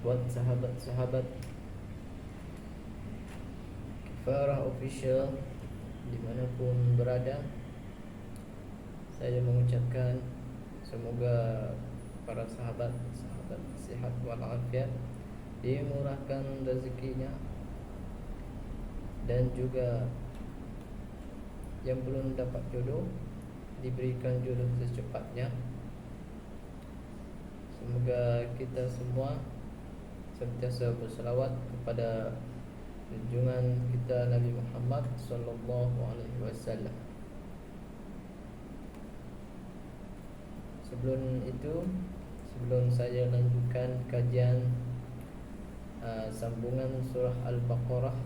buat sahabat-sahabat Kifarah Official dimanapun berada. Saya mengucapkan semoga para sahabat sehat walafiat, dimurahkan rezekinya, dan juga yang belum dapat jodoh diberikan jodoh secepatnya. Semoga kita semua sentiasa berselawat kepada junjungan kita Nabi Muhammad sallallahu alaihi wasallam. Sebelum saya lanjutkan kajian sambungan surah Al-Baqarah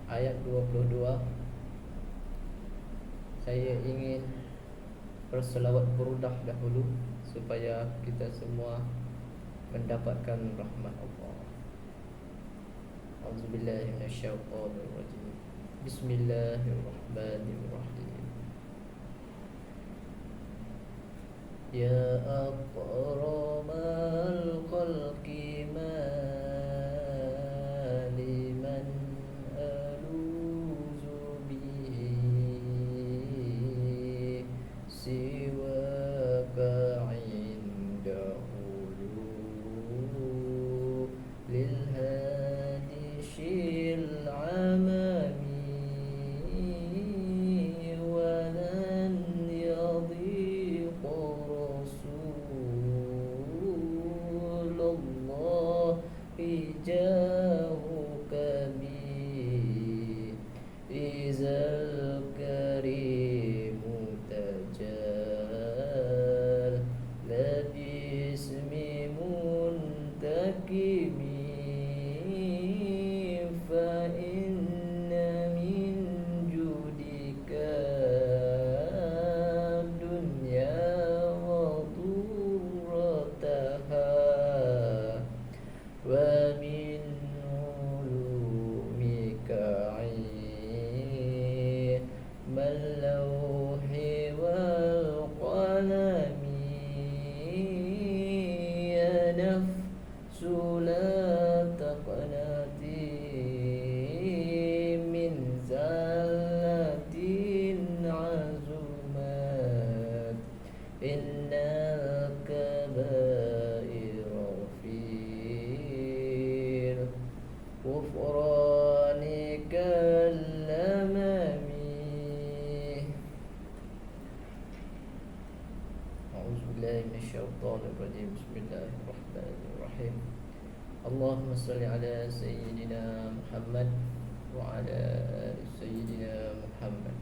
ayat 22, saya ingin berselawat burudah dahulu supaya kita semua mendapatkan rahmat Allah. A'udzubillahi minasyaitonirrajim. Bismillahirrahmanirrahim. Ya akramal khalqi ma liman aluzu bihi siwaka inda hulu lil hadi shil amami walan yadhiq Rasulullah hijahuka bi izal karimu tajal labismi muntakimi fa inna min judika dunya wa durrataha wa min ulumika ilmal lawhi wal qalami ya nafsu la taqnati min zallatin azumat innal kabaira fil ghufranika lamami. A'udzubillahi minasyaitonirrajim. Bismillahirrahmanirrahim. Allahumma salli ala sayyidina Muhammad wa ala ali sayyidina Muhammad.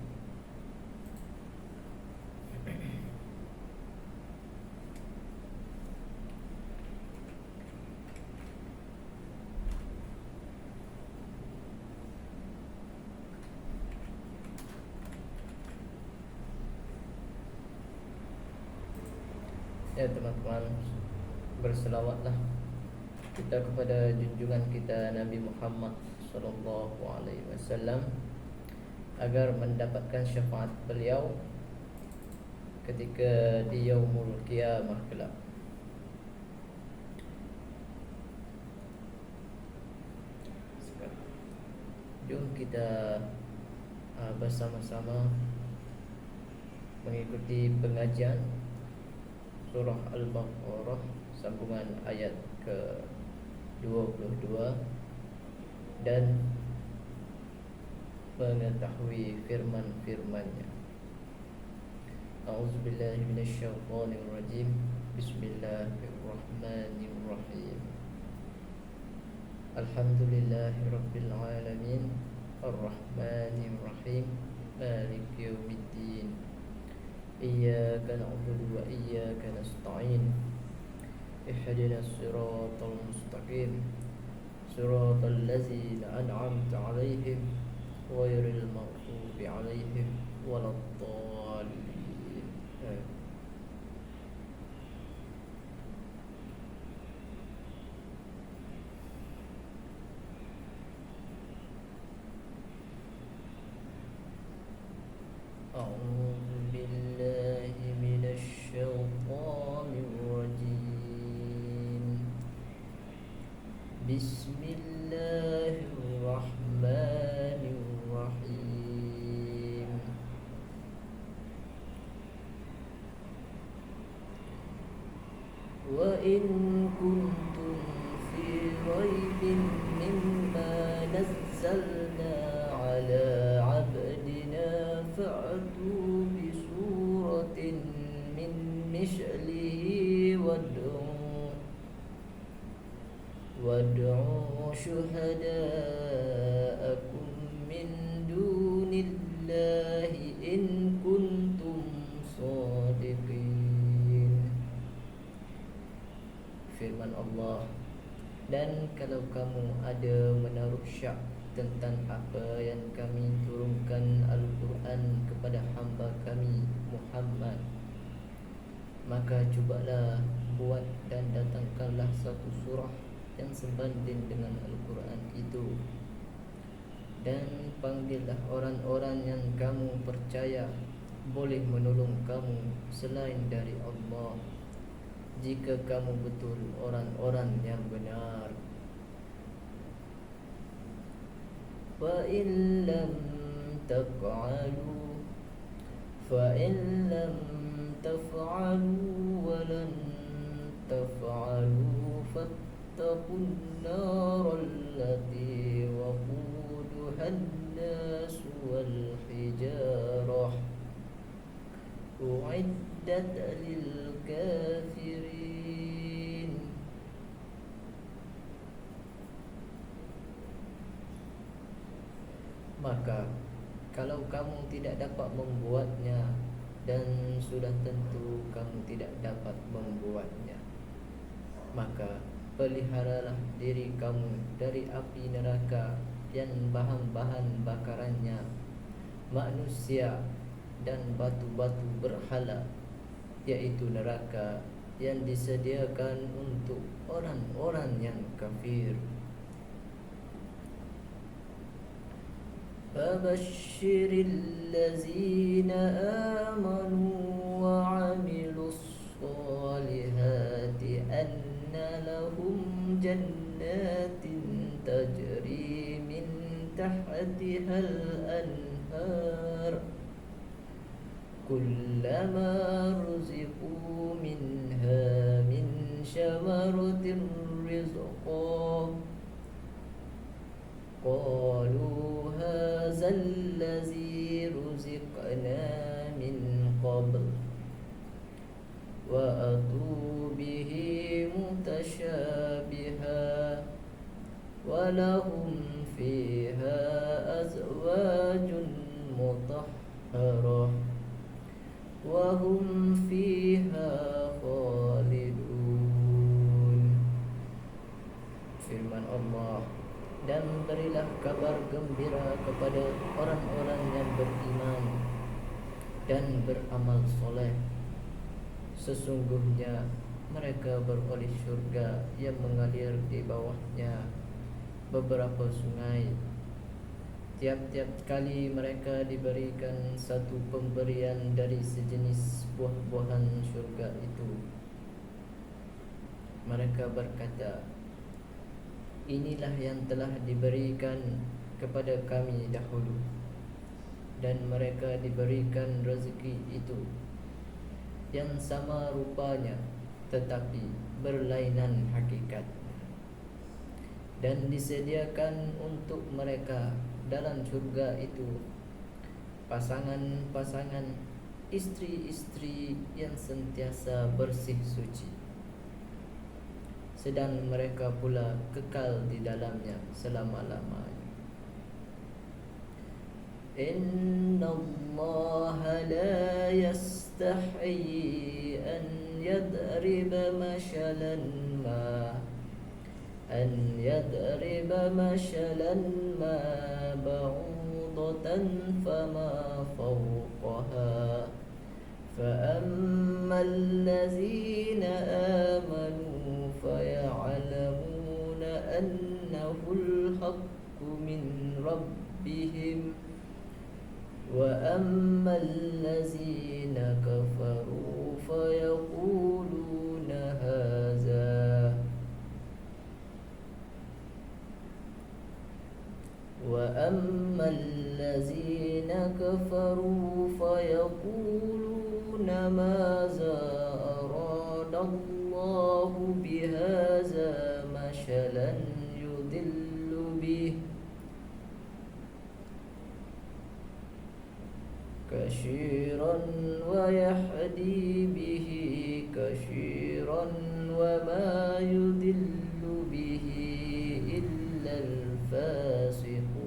Ya teman-teman, berselawatlah kita kepada junjungan kita Nabi Muhammad sallallahu alaihi wasallam agar mendapatkan syafaat beliau ketika di yaumul qiyamah kelak. Jom kita bersama-sama mengikuti pengajian surah Al-Baqarah sambungan ayat ke-22 dan mengetahui firman-firman-Nya. A'udzubillahi minasyaitonirrajim. Bismillahirrahmanirrahim. Alhamdulillahirabbil alamin arrahmanir rahim maliki yaumiddin iyyaka na'budu wa iyyaka nasta'in ihdinas siratal mustaqim siratal ladzina an'amta 'alaihim ghairil maghdubi 'alaihim waladdallin. A'udzu billahi minasy syaithanir rajim. Bismillahirrahmanirrahim. Wa in kuntum fi raibin mimma nazzalna ala abdina fa'tu bi suratin min mithlihi wad'u syuhada'akum min dunillahi in kuntum shadiqin. Firman Allah, dan kalau kamu ada menaruh syak tentang apa yang kami turunkan Al-Quran kepada hamba kami Muhammad, maka cubalah buat dan datangkanlah satu surah yang sebanding dengan Al-Quran itu, dan panggillah orang-orang yang kamu percaya boleh menolong kamu selain dari Allah, jika kamu betul orang-orang yang benar. Fa in lam taf'alu wa lan taf'alu fattaqun nar allati waquduha an-nas wal hijarah u'iddat lil kafirin. Maka kalau kamu tidak dapat membuatnya, dan sudah tentu kamu tidak dapat membuatnya, maka peliharalah diri kamu dari api neraka yang bahan-bahan bakarannya manusia dan batu-batu berhala, yaitu neraka yang disediakan untuk orang-orang yang kafir. Fabashshiril ladzina amanu wa 'amilus solihati anna lahum jannatin tajri min tahtihal anhar kullama ruziqu minha min syamaratir rizqan qalu hadzal ladzi ruziqna min qabl wa atu bihi mutasyabiha wa lahum fiha azwajun mutahharah wa hum fiha khalidun. Firman Allah, dan berilah kabar gembira kepada orang-orang yang beriman dan beramal soleh, sesungguhnya mereka beroleh syurga yang mengalir di bawahnya beberapa sungai. Tiap-tiap kali mereka diberikan satu pemberian dari sejenis buah-buahan syurga itu, mereka berkata, inilah yang telah diberikan kepada kami dahulu, dan mereka diberikan rezeki itu yang sama rupanya tetapi berlainan hakikat, dan disediakan untuk mereka dalam syurga itu pasangan-pasangan istri-istri yang sentiasa bersih suci, sedang mereka pula kekal di dalamnya selama-lamanya. Inna Allah la yastahi an yadriba mashalan ma ba'udatan fama fawqaha فأما الذين آمنوا فيعلمون أنه الحق من ربهم وأما الذين كفروا فيقولون هذا فأما الذين كفروا فيقولون ماذا أراد الله بهذا مثلا يضل به كثيرا ويهدي به كثيرا وما يضل به إلا الفاسقون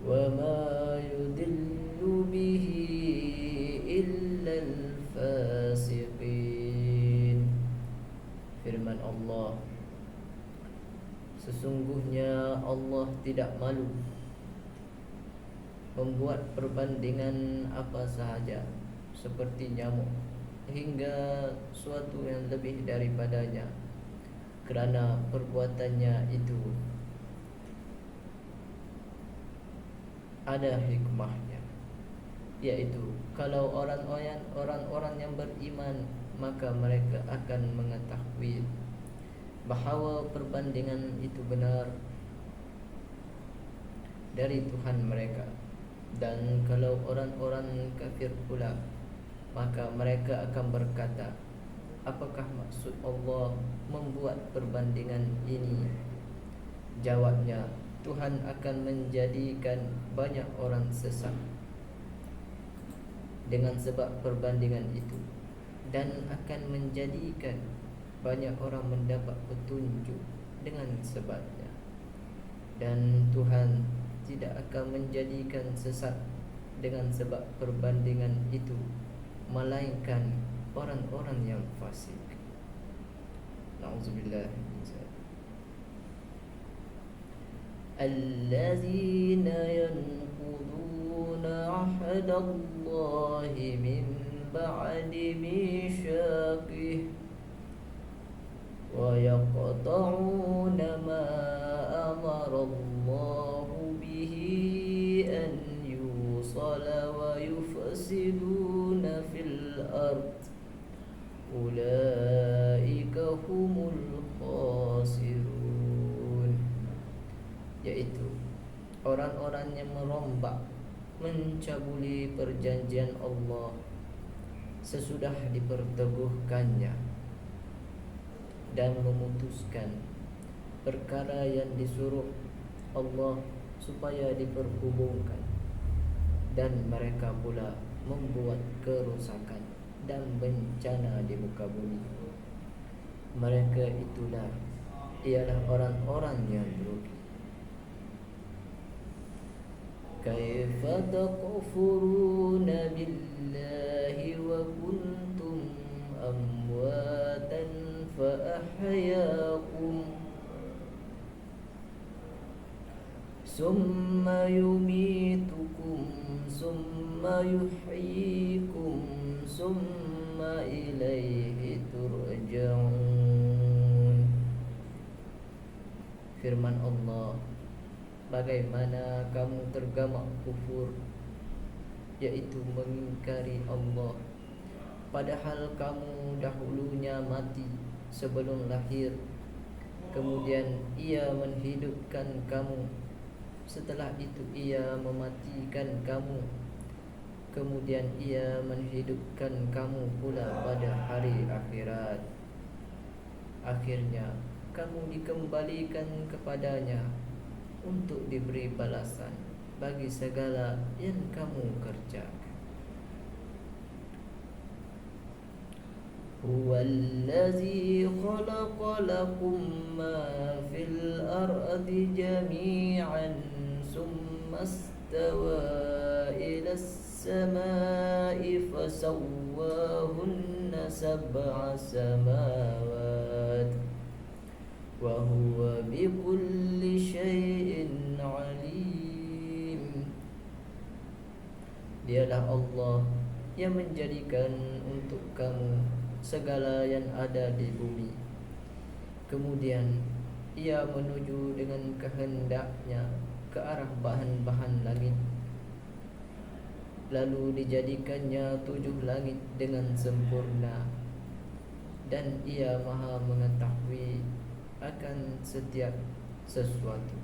وما يضل به إلا الفاسقين. Firman Allah, sesungguhnya Allah tidak malu membuat perbandingan apa sahaja seperti nyamuk hingga suatu yang lebih daripadanya, kerana perbuatannya itu ada hikmahnya, yaitu kalau orang-orang yang beriman maka mereka akan mengetahui bahawa perbandingan itu benar dari Tuhan mereka. Dan kalau orang-orang kafir pula, maka mereka akan berkata, apakah maksud Allah membuat perbandingan ini? Jawabnya, Tuhan akan menjadikan banyak orang sesat dengan sebab perbandingan itu, dan akan menjadikan banyak orang mendapat petunjuk dengan sebabnya. Dan Tuhan tidak akan menjadikan sesat dengan sebab perbandingan itu, melainkan orang-orang yang fasik. Na'udzubillah. Allazina yanquduna ahdallahi min ba'di mitsaqih wa yaqta'una ma amara Allahu bihi an yusala wa yufsiduna fil ard ulaika humul khasirun, yaitu orang-orang yang merombak, mencabuli perjanjian Allah sesudah diperteguhkannya, dan memutuskan perkara yang disuruh Allah supaya diperhubungkan, dan mereka pula membuat kerusakan dan bencana di muka bumi. Mereka itulah ialah orang-orang yang merugi. Kaifa takfuruna billahi wa kuntum amwatan fa ahyaakum summa yumitukum summa yuhyikum summa ilaihi turja'un. Firman Allah, bagaimana kamu tergamak kufur, yaitu mengingkari Allah, padahal kamu dahulunya mati sebelum lahir, kemudian Ia menghidupkan kamu, setelah itu Ia mematikan kamu, kemudian Ia menghidupkan kamu pula pada hari akhirat. Akhirnya kamu dikembalikan kepadanya untuk diberi balasan bagi segala yang kamu kerjakan. Huwallazi khalaqa lakum ma fil ardi jami'an summa istawa ila as-sama'i fasawwahunna sab'a samawat wa huwa bikulli syai'in alim. Dialah Allah yang menjadikan untuk kamu segala yang ada di bumi, kemudian Ia menuju dengan kehendaknya ke arah bahan-bahan langit, lalu dijadikannya 7 langit dengan sempurna, dan Ia Maha mengetahui akan setiap sesuatu.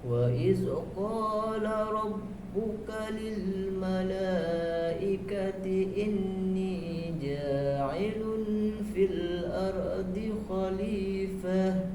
Wa iz qala rabbuka lil malaikati inni ja'ilun fil ardi khalifah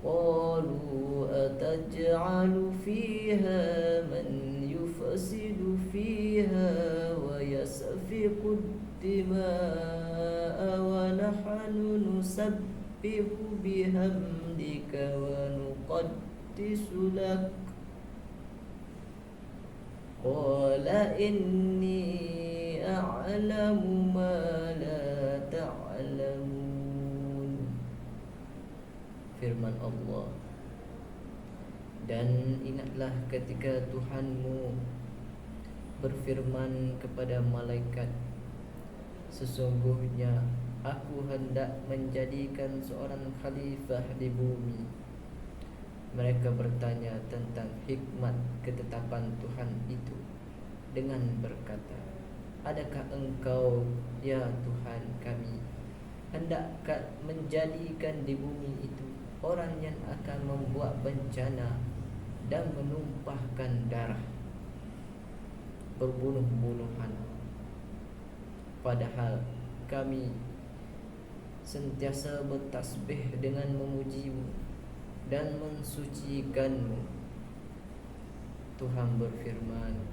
qalu ataj'alu fiha man yufsidu fiha wa yasfiku dima'a wa nahnu nusabbihu bihamdika wa nuqaddisu lak qala inni a'lamu ma la ta'lamun. Firman Allah, dan ingatlah ketika Tuhanmu berfirman kepada malaikat, sesungguhnya aku hendak menjadikan seorang khalifah di bumi. Mereka bertanya tentang hikmat ketetapan Tuhan itu dengan berkata, adakah engkau ya Tuhan kami hendak menjadikan di bumi itu orang yang akan membuat bencana dan menumpahkan darah, berbunuh-bunuhan, padahal kami sentiasa bertasbih dengan memujimu dan mensucikanmu. Tuhan berfirman,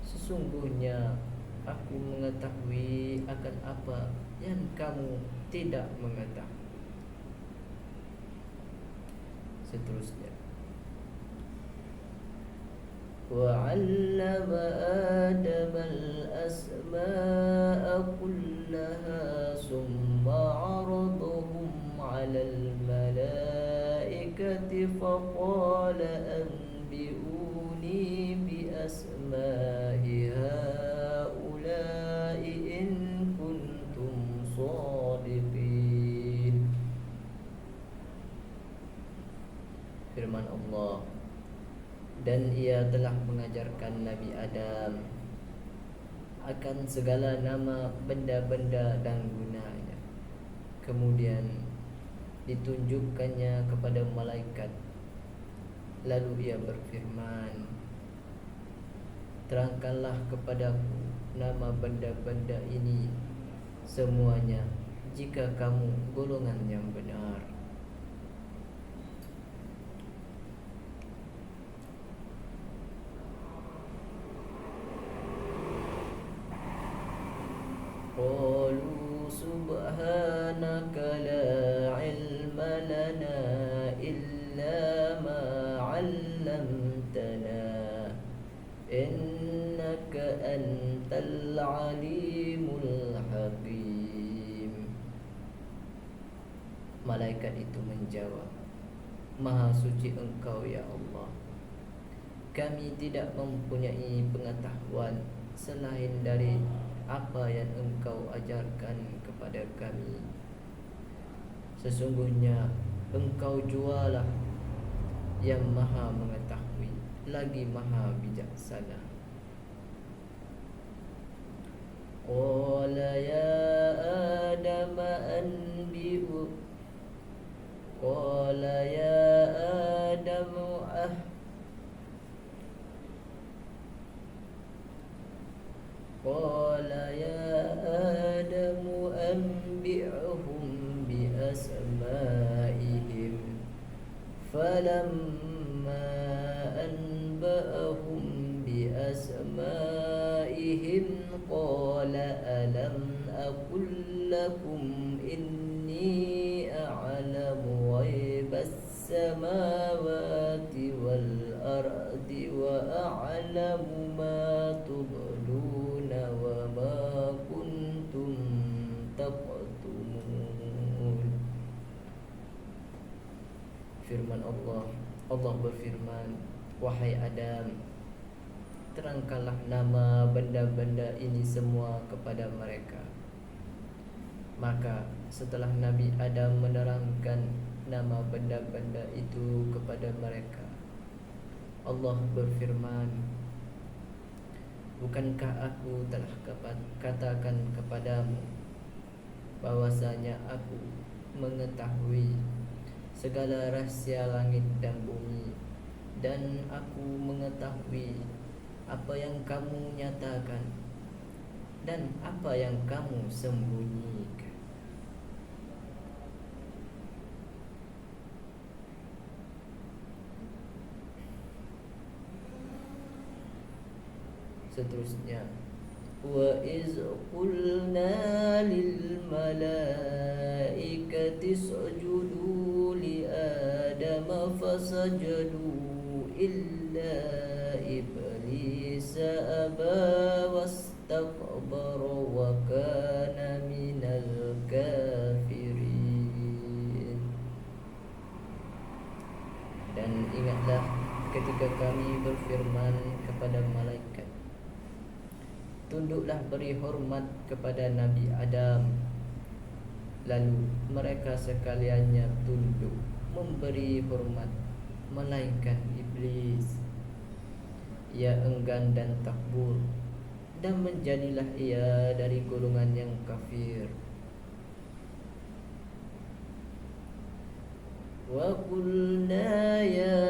sesungguhnya aku mengetahui akan apa yang kamu tidak mengetahui. Seterusnya, وَعَلَّمَ آدَمَ الْأَسْمَاءَ كُلَّهَا ثُمَّ عَرَضَهُمْ عَلَى الْمَلَائِكَةِ فَقَالَ أَنْبِئُونِي بِأَسْمَاءِ هَؤُلَاءِ إِنْ كُنْتُمْ صَادِقِينَ. Firman Allah, dan ia telah mengajarkan Nabi Adam akan segala nama benda-benda dan gunanya. Kemudian ditunjukkannya kepada malaikat. Lalu ia berfirman, terangkanlah kepadaku nama benda-benda ini semuanya jika kamu golongan yang benar. Qalu subhanaka la ilma lana illa ma 'allamtana innaka antal alimul hakim. Malaikat itu menjawab, Maha suci Engkau ya Allah, kami tidak mempunyai pengetahuan selain dari apa yang Engkau ajarkan kepada kami. Sesungguhnya Engkau jualah yang maha mengetahui lagi maha bijaksana. Qala ya Adam anbi'u Qala ya Adam Qala ya Adam anbi'hum bi asma'ihim falamma anba'ahum bi asma'ihim qala alam aqul lakum inni a'lamu ghaibas samawati wal ardi wa a'lamu ma tubduna wa ma kuntum taqtumun. Firman Allah, Allah berfirman, wahai Adam, terangkanlah nama benda-benda ini semua kepada mereka. Maka setelah Nabi Adam menerangkan nama benda-benda itu kepada mereka, Allah berfirman, bukankah aku telah katakan kepadamu bahwasanya aku mengetahui segala rahsia langit dan bumi, dan aku mengetahui apa yang kamu nyatakan dan apa yang kamu sembunyikan. Seterusnya, wa iz qulna lil malaikati isjudu li adama fasajadu illa iblis aba wastakbara wa kana minal kafirin. Dan ingatlah ketika kami berfirman kepada malaikat, tunduklah beri hormat kepada Nabi Adam. Lalu mereka sekaliannya tunduk memberi hormat, melainkan iblis. Ia enggan dan takbur, dan menjadilah ia dari golongan yang kafir. Wa qulna ya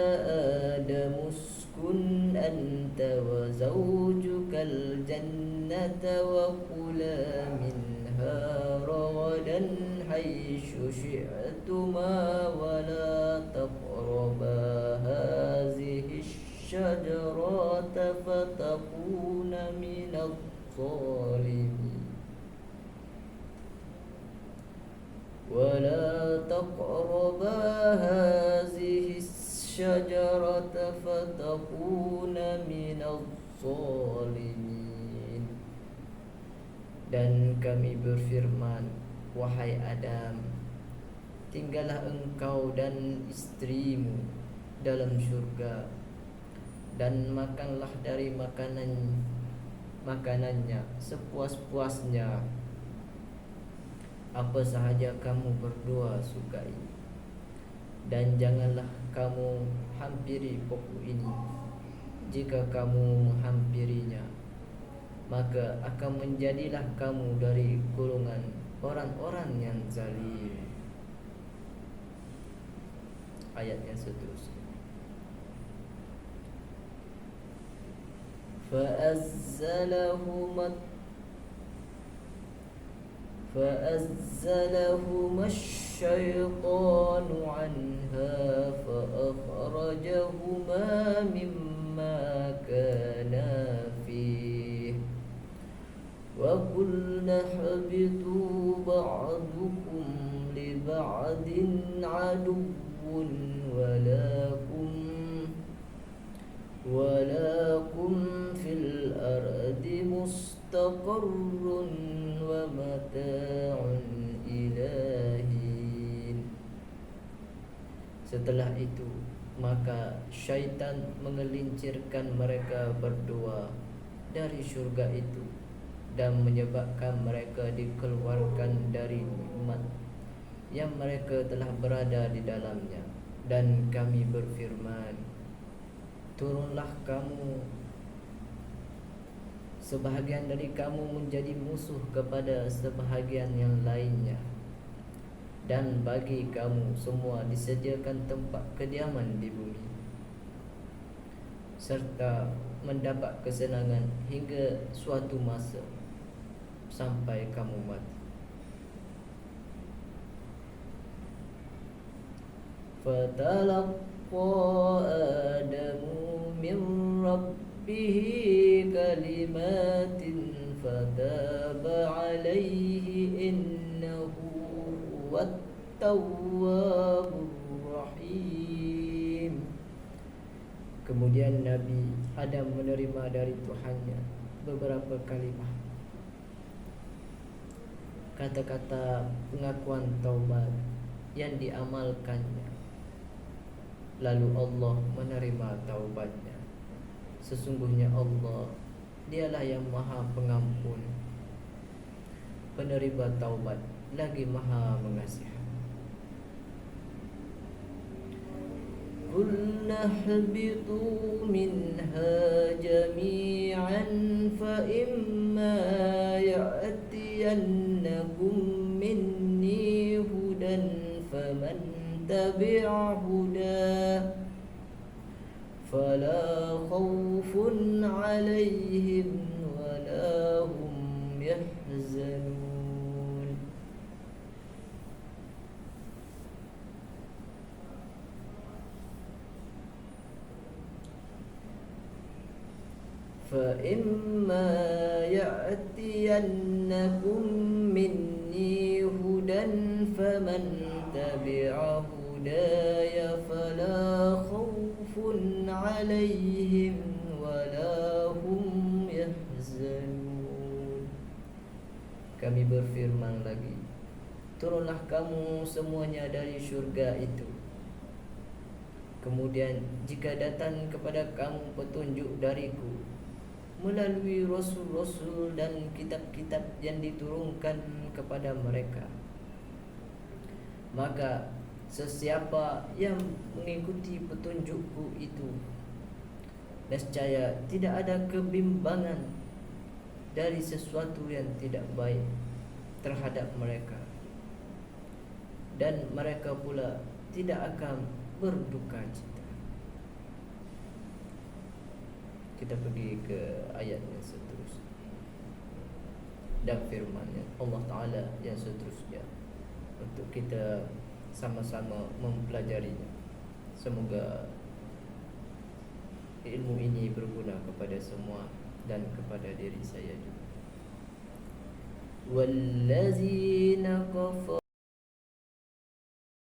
Adam uskun anta wa zawjukal jannata wa kula minha ragadan haitsu syi'tuma wa la taqraba hadhihi syajarata fatakuna minadh dhalimin. ولا تقربا هذه الشجرة فتكون من الظالمين. Dan kami berfirman, wahai Adam, tinggallah engkau dan istrimu dalam syurga, dan makanlah dari makanannya sepuas-puasnya, apa sahaja kamu berdua sukai. Dan janganlah kamu hampiri pokok ini. Jika kamu menghampirinya, maka akan menjadilah kamu dari golongan orang-orang yang zalim. Ayat yang seterusnya, فأزلهما الشيطان عنها فأخرجهما مما كانا فيه وقلنا اهبطوا بعضكم لبعض عدو ولكم في الأرض مستقر ومتاع إلى حين. Setelah itu, maka syaitan mengelincirkan mereka berdua dari syurga itu dan menyebabkan mereka dikeluarkan dari nikmat yang mereka telah berada di dalamnya. Dan kami berfirman, turunlah kamu, sebahagian dari kamu menjadi musuh kepada sebahagian yang lainnya, dan bagi kamu semua disediakan tempat kediaman di bumi, serta mendapat kesenangan hingga suatu masa sampai kamu mati. Fatalaqqa Adamu min rabbihi kalimatin fataba alaihi innahu huwat tawwabur rahim. Kemudian Nabi Adam menerima dari Tuhannya beberapa kalimat, kata-kata pengakuan taubat yang diamalkannya. Lalu Allah menerima taubatnya. Sesungguhnya Allah, dialah yang maha pengampun, penerima taubat, lagi maha mengasihi. Qulna ihbitu minha jami'an fa imma ya'tiyannakum min تبع هداه فلا خوف عليهم ولا هم يحزنون. فإما يأتينكم مني هدى فمن تبع هداي فلا خوف عليهم ولا hum yahzanun. Kami berfirman lagi, turunlah kamu semuanya dari syurga itu. Kemudian jika datang kepada kamu petunjuk dariku melalui rasul-rasul dan kitab-kitab yang diturunkan kepada mereka, maka sesiapa yang mengikuti petunjukku itu, nescaya tidak ada kebimbangan dari sesuatu yang tidak baik terhadap mereka, dan mereka pula tidak akan berduka cita. Kita pergi ke ayat yang seterusnya dan firman-Nya Allah Ta'ala yang seterusnya untuk kita sama-sama mempelajarinya. Semoga ilmu ini berguna kepada semua dan kepada diri saya juga. وَالَّذِينَ كَفَرُوا